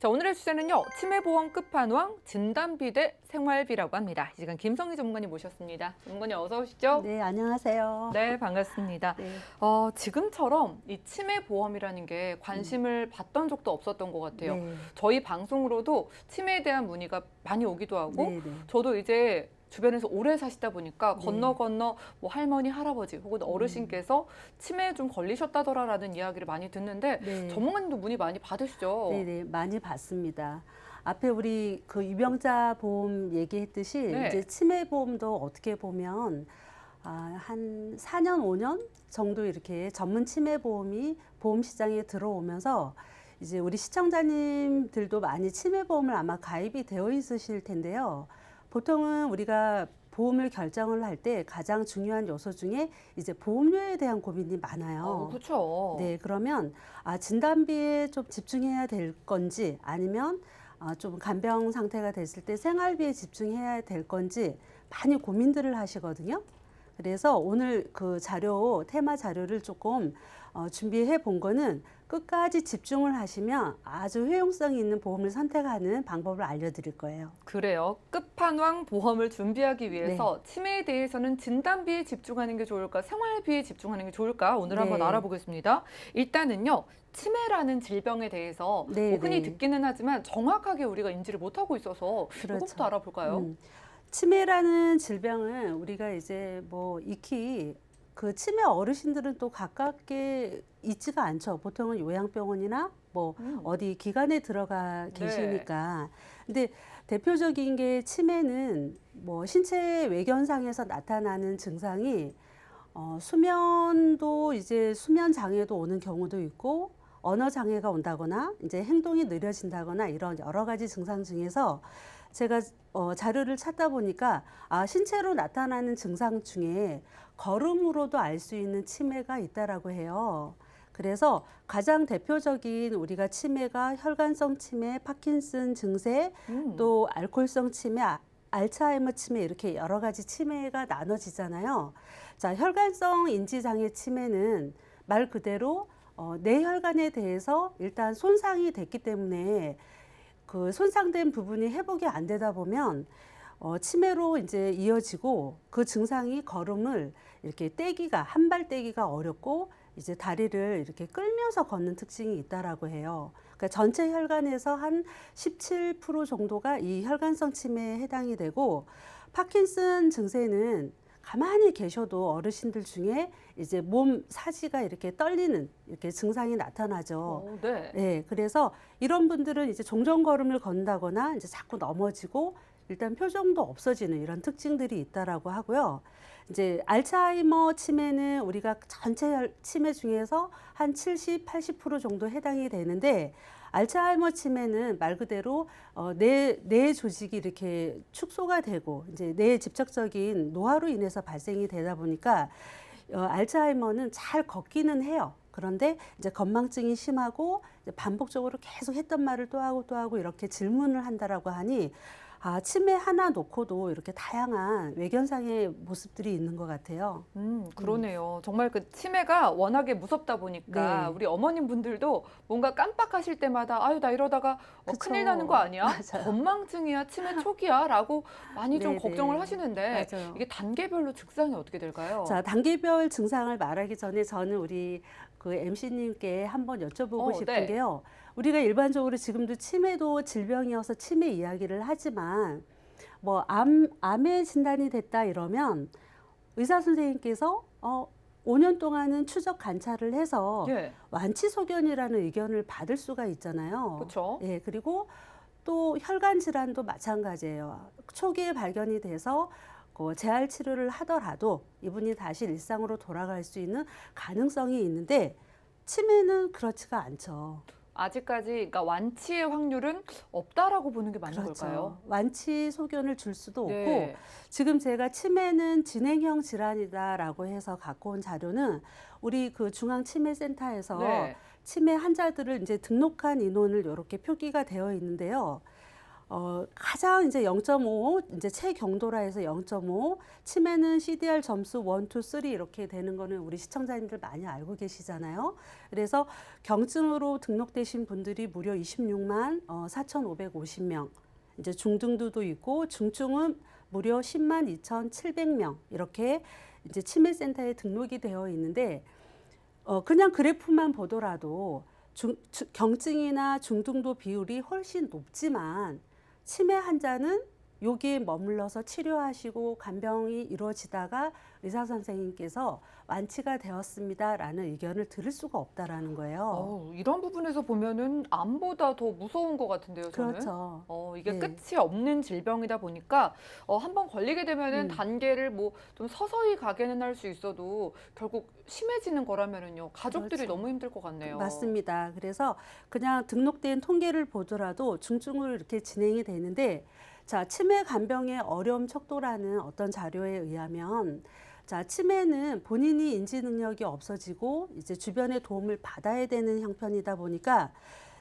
자, 오늘의 주제는요. 치매보험 끝판왕 진단비 대 생활비라고 합니다. 이 시간 김성희 전문가님 모셨습니다. 전문가님 어서 오시죠. 네, 안녕하세요. 네, 반갑습니다. 네. 지금처럼 이 치매보험이라는 게 관심을 받던 적도 없었던 것 같아요. 네. 저희 방송으로도 치매에 대한 문의가 많이 오기도 하고 네, 네. 저도 이제 주변에서 오래 사시다 보니까 네. 건너 뭐 할머니, 할아버지 혹은 어르신께서 치매에 좀 걸리셨다더라라는 이야기를 많이 듣는데 네. 전문가님도 문의 많이 받으시죠? 네, 네, 많이 받습니다. 앞에 우리 그 유병자 보험 얘기했듯이 네. 이제 치매 보험도 어떻게 보면 한 4년, 5년 정도 이렇게 전문 치매 보험이 보험 시장에 들어오면서 이제 우리 시청자님들도 많이 치매 보험을 아마 가입이 되어 있으실 텐데요. 보통은 우리가 보험을 결정을 할 때 가장 중요한 요소 중에 이제 보험료에 대한 고민이 많아요. 그렇죠. 네, 그러면 진단비에 좀 집중해야 될 건지 아니면 좀 간병 상태가 됐을 때 생활비에 집중해야 될 건지 많이 고민들을 하시거든요. 그래서 오늘 그 테마 자료를 조금 준비해 본 거는 끝까지 집중을 하시면 아주 효용성 있는 보험을 선택하는 방법을 알려드릴 거예요. 그래요. 끝판왕 보험을 준비하기 위해서 치매에 대해서는 진단비에 집중하는 게 좋을까, 생활비에 집중하는 게 좋을까? 오늘 네. 한번 알아보겠습니다. 일단은요, 치매라는 질병에 대해서 네, 뭐 흔히 네. 듣기는 하지만 정확하게 우리가 인지를 못하고 있어서 그렇죠. 이것부터 알아볼까요? 치매라는 질병은 우리가 이제 뭐 익히 그 치매 어르신들은 또 가깝게 있지가 않죠. 보통은 요양병원이나 뭐 어디 기관에 들어가 계시니까. 근데 대표적인 게 치매는 뭐 신체 외견상에서 나타나는 증상이 수면도 이제 수면 장애도 오는 경우도 있고 언어 장애가 온다거나 이제 행동이 느려진다거나 이런 여러 가지 증상 중에서 제가 자료를 찾다 보니까 신체로 나타나는 증상 중에 걸음으로도 알 수 있는 치매가 있다라고 해요. 그래서 가장 대표적인 우리가 치매가 혈관성 치매, 파킨슨 증세, 또 알코올성 치매, 알츠하이머 치매 이렇게 여러 가지 치매가 나눠지잖아요. 자, 혈관성 인지장애 치매는 말 그대로 뇌혈관에 대해서 일단 손상이 됐기 때문에 그 손상된 부분이 회복이 안 되다 보면 치매로 이제 이어지고 그 증상이 걸음을 이렇게 한 발 떼기가 어렵고 이제 다리를 이렇게 끌면서 걷는 특징이 있다라고 해요. 그러니까 전체 혈관에서 한 17% 정도가 이 혈관성 치매에 해당이 되고 파킨슨 증세는 가만히 계셔도 어르신들 중에 이제 몸 사지가 이렇게 떨리는 이렇게 증상이 나타나죠. 네. 네, 그래서 이런 분들은 이제 종종 걸음을 건다거나 이제 자꾸 넘어지고 일단 표정도 없어지는 이런 특징들이 있다라고 하고요. 이제 알츠하이머 치매는 우리가 전체 치매 중에서 한 70, 80% 정도 해당이 되는데 알츠하이머 치매는 말 그대로 뇌 조직이 이렇게 축소가 되고 이제 뇌의 직접적인 노화로 인해서 발생이 되다 보니까 알츠하이머는 잘 걷기는 해요. 그런데 이제 건망증이 심하고 이제 반복적으로 계속 했던 말을 또 하고 이렇게 질문을 한다라고 하니 치매 하나 놓고도 이렇게 다양한 외견상의 모습들이 있는 것 같아요. 그러네요. 정말 그 치매가 워낙에 무섭다 보니까 네. 우리 어머님 분들도 뭔가 깜빡하실 때마다 아유, 나 이러다가 그쵸. 큰일 나는 거 아니야? 맞아요. 건망증이야? 치매 초기야? 라고 많이 좀 네네. 걱정을 하시는데 맞아요. 이게 단계별로 증상이 어떻게 될까요? 자, 단계별 증상을 말하기 전에 저는 우리 그 MC님께 한번 여쭤보고 싶은 네. 게요. 우리가 일반적으로 지금도 치매도 질병이어서 치매 이야기를 하지만 뭐 암의 진단이 됐다 이러면 의사 선생님께서 5년 동안은 추적 관찰을 해서 예. 완치 소견이라는 의견을 받을 수가 있잖아요. 그쵸. 예, 그리고 또 혈관 질환도 마찬가지예요. 초기에 발견이 돼서 재활 치료를 하더라도 이분이 다시 일상으로 돌아갈 수 있는 가능성이 있는데 치매는 그렇지가 않죠. 아직까지 그러니까 완치의 확률은 없다라고 보는 게 맞는 그렇죠. 걸까요? 완치 소견을 줄 수도 없고 네. 지금 제가 치매는 진행형 질환이다라고 해서 갖고 온 자료는 우리 그 중앙치매센터에서 네. 치매 환자들을 이제 등록한 인원을 이렇게 표기가 되어 있는데요. 가장 이제 0.5, 이제 최경도라 해서 0.5, 치매는 CDR 점수 1, 2, 3 이렇게 되는 거는 우리 시청자님들 많이 알고 계시잖아요. 그래서 경증으로 등록되신 분들이 무려 26만 4,550명, 이제 중등도도 있고 중증은 무려 10만 2,700명 이렇게 이제 치매센터에 등록이 되어 있는데 그냥 그래프만 보더라도 경증이나 중등도 비율이 훨씬 높지만 치매 환자는 여기에 머물러서 치료하시고 간병이 이루어지다가 의사 선생님께서 완치가 되었습니다라는 의견을 들을 수가 없다라는 거예요. 이런 부분에서 보면은 암보다 더 무서운 것 같은데요, 저는. 그렇죠. 이게 네. 끝이 없는 질병이다 보니까 한번 걸리게 되면은 단계를 뭐 좀 서서히 가게는 할 수 있어도 결국 심해지는 거라면은요, 가족들이 그렇죠. 너무 힘들 것 같네요. 맞습니다. 그래서 그냥 등록된 통계를 보더라도 중증으로 이렇게 진행이 되는데, 자, 치매 간병의 어려움 척도라는 어떤 자료에 의하면, 자, 치매는 본인이 인지 능력이 없어지고 이제 주변의 도움을 받아야 되는 형편이다 보니까,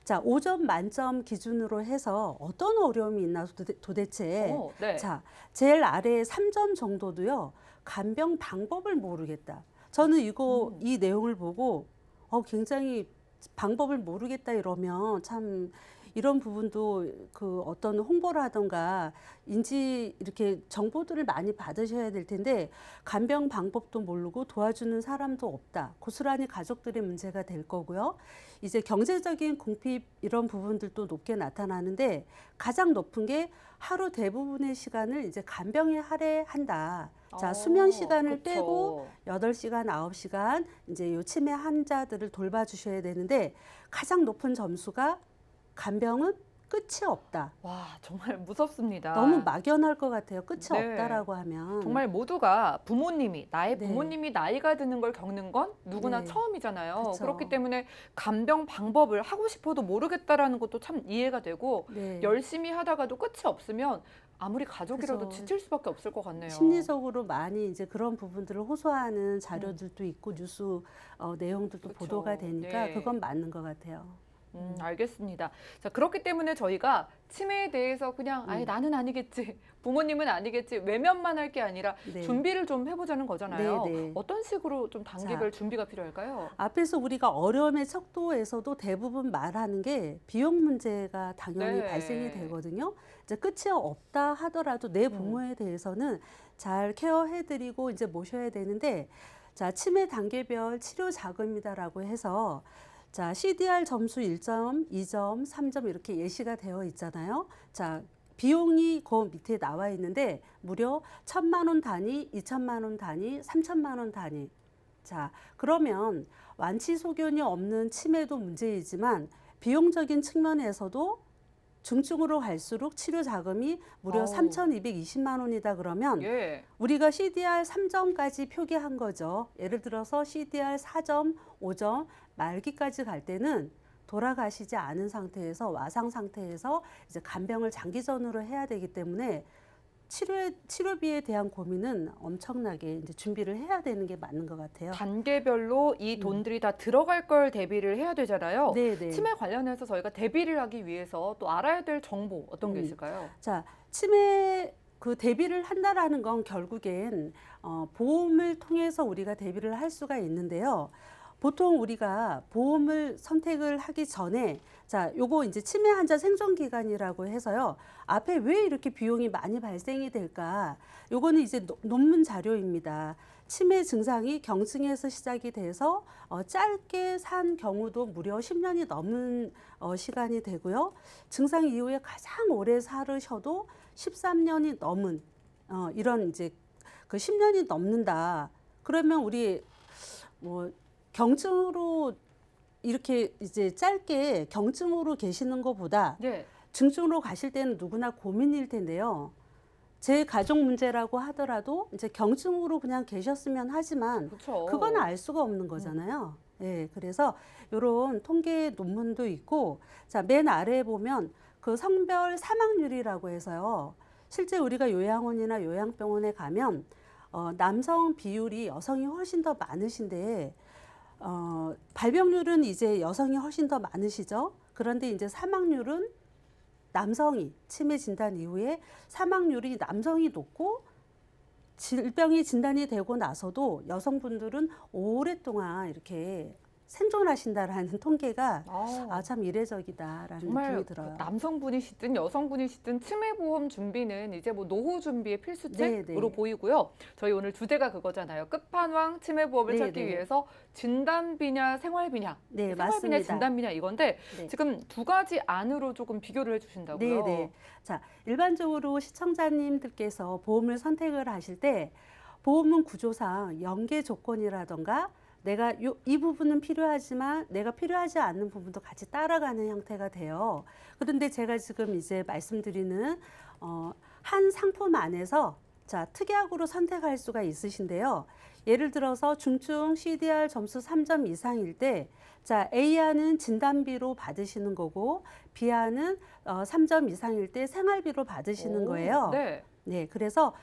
자, 5점 만점 기준으로 해서 어떤 어려움이 있나 도대체. 네. 자, 제일 아래 3점 정도도요, 간병 방법을 모르겠다. 저는 이 내용을 보고 굉장히 방법을 모르겠다 이러면 참 이런 부분도 그 어떤 홍보를 하던가 인지 이렇게 정보들을 많이 받으셔야 될 텐데 간병 방법도 모르고 도와주는 사람도 없다. 고스란히 가족들의 문제가 될 거고요. 이제 경제적인 궁핍 이런 부분들도 높게 나타나는데 가장 높은 게 하루 대부분의 시간을 이제 간병에 할애한다. 자, 수면 시간을 그쵸. 빼고 8시간, 9시간 이제 요 치매 환자들을 돌봐주셔야 되는데 가장 높은 점수가 간병은 끝이 없다. 와, 정말 무섭습니다. 너무 막연할 것 같아요. 끝이 네. 없다라고 하면. 정말 모두가 나의 네. 부모님이 나이가 드는 걸 겪는 건 누구나 네. 처음이잖아요. 그쵸. 그렇기 때문에 간병 방법을 하고 싶어도 모르겠다라는 것도 참 이해가 되고 네. 열심히 하다가도 끝이 없으면 아무리 가족이라도 그죠. 지칠 수밖에 없을 것 같네요. 심리적으로 많이 이제 그런 부분들을 호소하는 자료들도 있고 뉴스 내용들도 그쵸. 보도가 되니까 네. 그건 맞는 것 같아요. 알겠습니다. 자, 그렇기 때문에 저희가 치매에 대해서 그냥 아예 나는 아니겠지, 부모님은 아니겠지, 외면만 할 게 아니라 네. 준비를 좀 해보자는 거잖아요. 네, 네. 어떤 식으로 좀 단계별 준비가 필요할까요? 앞에서 우리가 어려움의 척도에서도 대부분 말하는 게 비용 문제가 당연히 네. 발생이 되거든요. 이제 끝이 없다 하더라도 내 부모에 대해서는 잘 케어해드리고 이제 모셔야 되는데, 자, 치매 단계별 치료 자금이다라고 해서 자, CDR 점수 1점, 2점, 3점 이렇게 예시가 되어 있잖아요. 자, 비용이 그 밑에 나와 있는데 무려 1,000만 원 단위, 2,000만 원 단위, 3,000만 원 단위. 자, 그러면 완치 소견이 없는 치매도 문제이지만 비용적인 측면에서도 중증으로 갈수록 치료 자금이 무려 아우. 3,220만 원이다 그러면 예. 우리가 CDR 3점까지 표기한 거죠. 예를 들어서 CDR 4점, 5점 말기까지 갈 때는 돌아가시지 않은 상태에서 와상 상태에서 이제 간병을 장기전으로 해야 되기 때문에 치료비에 대한 고민은 엄청나게 이제 준비를 해야 되는 게 맞는 것 같아요. 단계별로 이 돈들이 다 들어갈 걸 대비를 해야 되잖아요. 네네. 치매 관련해서 저희가 대비를 하기 위해서 또 알아야 될 정보 어떤 게 음. 있을까요? 자, 치매 그 대비를 한다라는 건 결국엔 보험을 통해서 우리가 대비를 할 수가 있는데요. 보통 우리가 보험을 선택을 하기 전에 자, 요거 이제 치매 환자 생존 기간이라고 해서요. 앞에 왜 이렇게 비용이 많이 발생이 될까? 요거는 이제 논문 자료입니다. 치매 증상이 경증에서 시작이 돼서 짧게 산 경우도 무려 10년이 넘는 시간이 되고요. 증상 이후에 가장 오래 살으셔도 13년이 넘은 이런 이제 그 10년이 넘는다. 그러면 우리 뭐 경증으로 이렇게 이제 짧게 경증으로 계시는 것보다 네. 중증으로 가실 때는 누구나 고민일 텐데요. 제 가족 문제라고 하더라도 이제 경증으로 그냥 계셨으면 하지만 그렇죠. 그건 알 수가 없는 거잖아요. 예, 그래서 이런 통계 논문도 있고, 자, 맨 아래에 보면 그 성별 사망률이라고 해서요. 실제 우리가 요양원이나 요양병원에 가면 남성 비율이 여성이 훨씬 더 많으신데 발병률은 이제 여성이 훨씬 더 많으시죠. 그런데 이제 사망률은 남성이 치매 진단 이후에 사망률이 남성이 높고 질병이 진단이 되고 나서도 여성분들은 오랫동안 이렇게 생존하신다라는 통계가 참 이례적이다라는 정말 느낌이 들어요. 남성분이시든 여성분이시든 치매보험 준비는 이제 뭐 노후 준비의 필수책으로 네네. 보이고요. 저희 오늘 주제가 그거잖아요. 끝판왕 치매보험을 네네. 찾기 위해서 진단비냐 생활비냐, 네, 생활비냐 맞습니다. 진단비냐 이건데 네. 지금 두 가지 안으로 조금 비교를 해주신다고요. 네네. 자, 일반적으로 시청자님들께서 보험을 선택을 하실 때 보험은 구조상 연계 조건이라던가 내가 이 부분은 필요하지만 내가 필요하지 않는 부분도 같이 따라가는 형태가 돼요. 그런데 제가 지금 이제 말씀드리는 한 상품 안에서 자, 특약으로 선택할 수가 있으신데요. 예를 들어서 중증 CDR 점수 3점 이상일 때 자, A안은 진단비로 받으시는 거고 B안은 3점 이상일 때 생활비로 받으시는 거예요. 네. 네, 그래서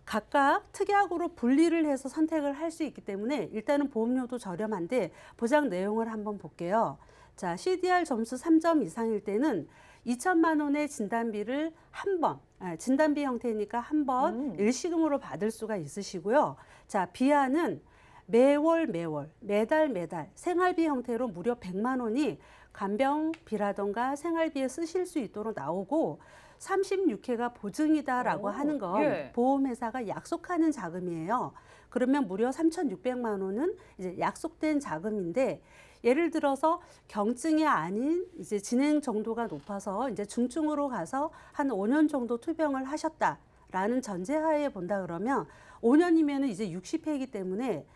각각 특약으로 분리를 해서 선택을 할 수 있기 때문에 일단은 보험료도 저렴한데 보장 내용을 한번 볼게요. 자, CDR 점수 3점 이상일 때는 2천만 원의 진단비를 한 번, 진단비 형태니까 한 번 일시금으로 받을 수가 있으시고요. 자, B안은 매달 생활비 형태로 무려 100만 원이 간병비라던가 생활비에 쓰실 수 있도록 나오고 36회가 보증이다라고 하는 건 예. 보험회사가 약속하는 자금이에요. 그러면 무려 3,600만 원은 이제 약속된 자금인데 예를 들어서 경증이 아닌 이제 진행 정도가 높아서 이제 중증으로 가서 한 5년 정도 투병을 하셨다라는 전제하에 본다 그러면 5년이면 이제 60회이기 때문에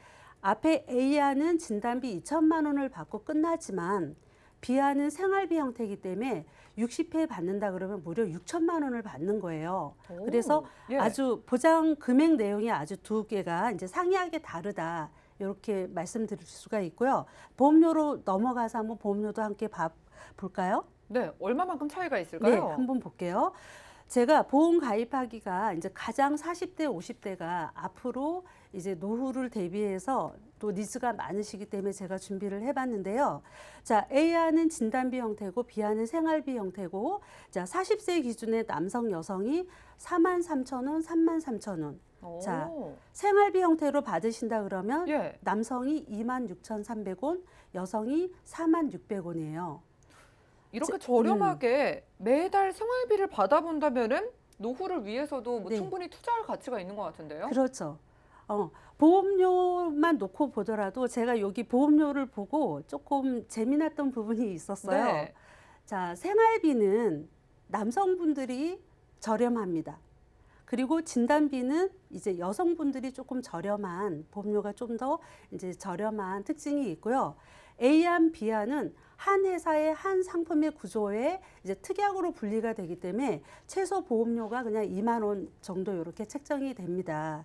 앞에 A안은 진단비 2천만 원을 받고 끝나지만 B안은 생활비 형태이기 때문에 60회 받는다 그러면 무려 6천만 원을 받는 거예요. 그래서 예. 아주 보장 금액 내용이 아주 두 개가 이제 상이하게 다르다. 이렇게 말씀드릴 수가 있고요. 보험료로 넘어가서 한번 보험료도 함께 볼까요? 네, 얼마만큼 차이가 네, 있을까요? 한번 볼게요. 제가 보험 가입하기가 이제 가장 40대, 50대가 앞으로 이제 노후를 대비해서 또 니즈가 많으시기 때문에 제가 준비를 해봤는데요. 자, A안은 진단비 형태고 B안은 생활비 형태고 자, 40세 기준의 남성, 여성이 43,000원, 33,000원. 자, 생활비 형태로 받으신다 그러면 예. 남성이 26,300원, 여성이 4,600원이에요. 이렇게 저렴하게 매달 생활비를 받아본다면은 노후를 위해서도 뭐 네. 충분히 투자할 가치가 있는 것 같은데요. 그렇죠. 보험료만 놓고 보더라도 제가 여기 보험료를 보고 조금 재미났던 부분이 있었어요. 네. 자, 생활비는 남성분들이 저렴합니다. 그리고 진단비는 이제 여성분들이 조금 저렴한 보험료가 좀 더 이제 저렴한 특징이 있고요. A안, B안은 한 회사의 한 상품의 구조에 이제 특약으로 분리가 되기 때문에 최소 보험료가 그냥 2만 원 정도 이렇게 책정이 됩니다.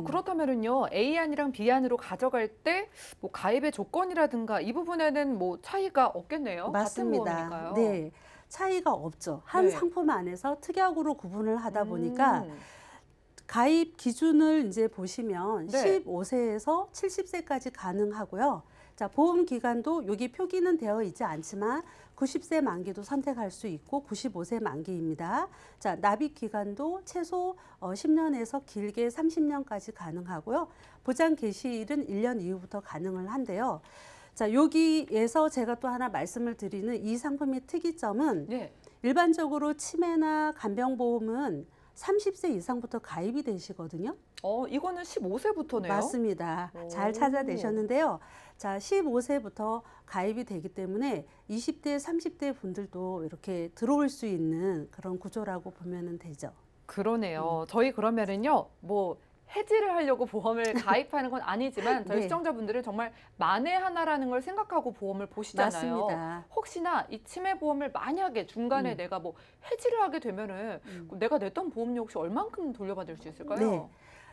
그렇다면은요, A안이랑 B안으로 가져갈 때 뭐 가입의 조건이라든가 이 부분에는 뭐 차이가 없겠네요. 맞습니다. 같은 보험이니까요. 네, 차이가 없죠. 한 네. 상품 안에서 특약으로 구분을 하다 보니까 가입 기준을 이제 보시면 네. 15세에서 70세까지 가능하고요. 자, 보험 기간도 여기 표기는 되어 있지 않지만 90세 만기도 선택할 수 있고 95세 만기입니다. 자, 납입 기간도 최소 10년에서 길게 30년까지 가능하고요. 보장 개시일은 1년 이후부터 가능을 한데요. 자, 여기에서 제가 또 하나 말씀을 드리는 이 상품의 특이점은 네. 일반적으로 치매나 간병보험은 30세 이상부터 가입이 되시거든요. 이거는 15세부터네요. 맞습니다. 오. 잘 찾아내셨는데요. 자, 15세부터 가입이 되기 때문에 20대, 30대 분들도 이렇게 들어올 수 있는 그런 구조라고 보면 되죠. 그러네요. 저희 그러면은요, 뭐 해지를 하려고 보험을 가입하는 건 아니지만 저희 네. 시청자분들은 정말 만에 하나라는 걸 생각하고 보험을 보시잖아요. 맞습니다. 혹시나 이 치매 보험을 만약에 중간에 내가 뭐 해지를 하게 되면은 내가 냈던 보험료 혹시 얼만큼 돌려받을 수 있을까요? 네.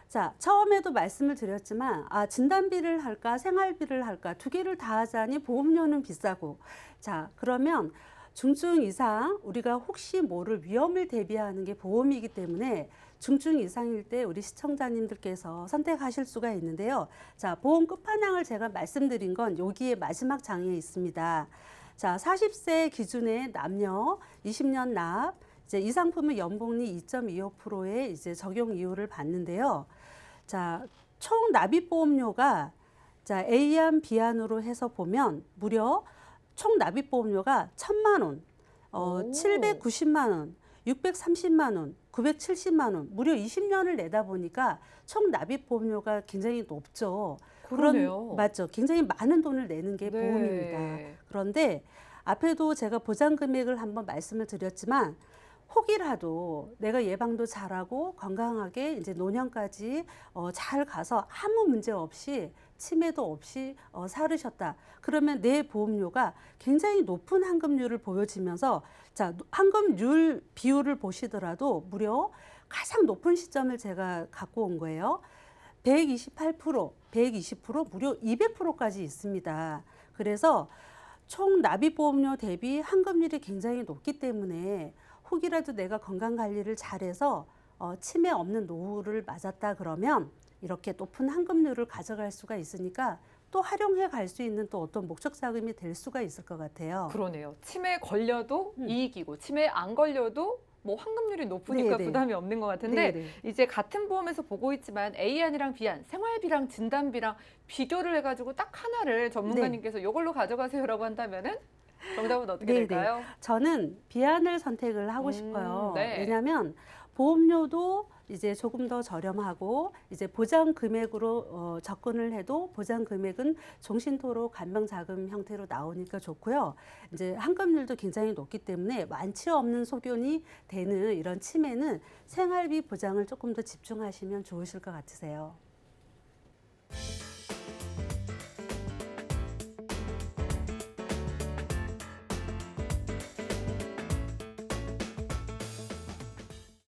자, 처음에도 말씀을 드렸지만 진단비를 할까 생활비를 할까 두 개를 다 하자니 보험료는 비싸고 자, 그러면 중증 이상 우리가 혹시 모를 위험을 대비하는 게 보험이기 때문에 중증 이상일 때 우리 시청자님들께서 선택하실 수가 있는데요. 자, 보험 끝판왕을 제가 말씀드린 건 여기에 마지막 장에 있습니다. 자, 40세 기준의 남녀 20년 납, 이제 이 상품은 연복리 2.25%의 이제 적용 이유를 받는데요. 자, 총 납입보험료가 자, A안, B안으로 해서 보면 무려 총 납입보험료가 1,000만 원, 오. 790만 원, 630만 원, 970만 원, 무려 20년을 내다 보니까 총 납입보험료가 굉장히 높죠. 그러네요. 맞죠. 굉장히 많은 돈을 내는 게 네. 보험입니다. 그런데 앞에도 제가 보장 금액을 한번 말씀을 드렸지만 혹이라도 내가 예방도 잘하고 건강하게 이제 노년까지 잘 가서 아무 문제 없이 치매도 없이 살으셨다. 그러면 내 보험료가 굉장히 높은 환급률을 보여지면서 자, 환급률 비율을 보시더라도 무려 가장 높은 시점을 제가 갖고 온 거예요. 128%, 120%, 무려 200%까지 있습니다. 그래서 총 납입보험료 대비 환급률이 굉장히 높기 때문에 혹이라도 내가 건강관리를 잘해서 치매 없는 노후를 맞았다 그러면 이렇게 높은 환급률을 가져갈 수가 있으니까 또 활용해 갈 수 있는 또 어떤 목적 자금이 될 수가 있을 것 같아요. 그러네요. 치매 걸려도 이익이고 치매 안 걸려도 뭐 환급률이 높으니까 네네. 부담이 없는 것 같은데 네네. 이제 같은 보험에서 보고 있지만 A안이랑 B안, 생활비랑 진단비랑 비교를 해가지고 딱 하나를 전문가님께서 이걸로 가져가세요라고 한다면은 정답은 어떻게 네네. 될까요? 저는 B안을 선택을 하고 싶어요. 네. 왜냐하면 보험료도 이제 조금 더 저렴하고 이제 보장 금액으로 접근을 해도 보장 금액은 종신토록 간병자금 형태로 나오니까 좋고요. 이제 환급률도 굉장히 높기 때문에 완치 없는 소견이 되는 이런 치매는 생활비 보장을 조금 더 집중하시면 좋으실 것 같으세요.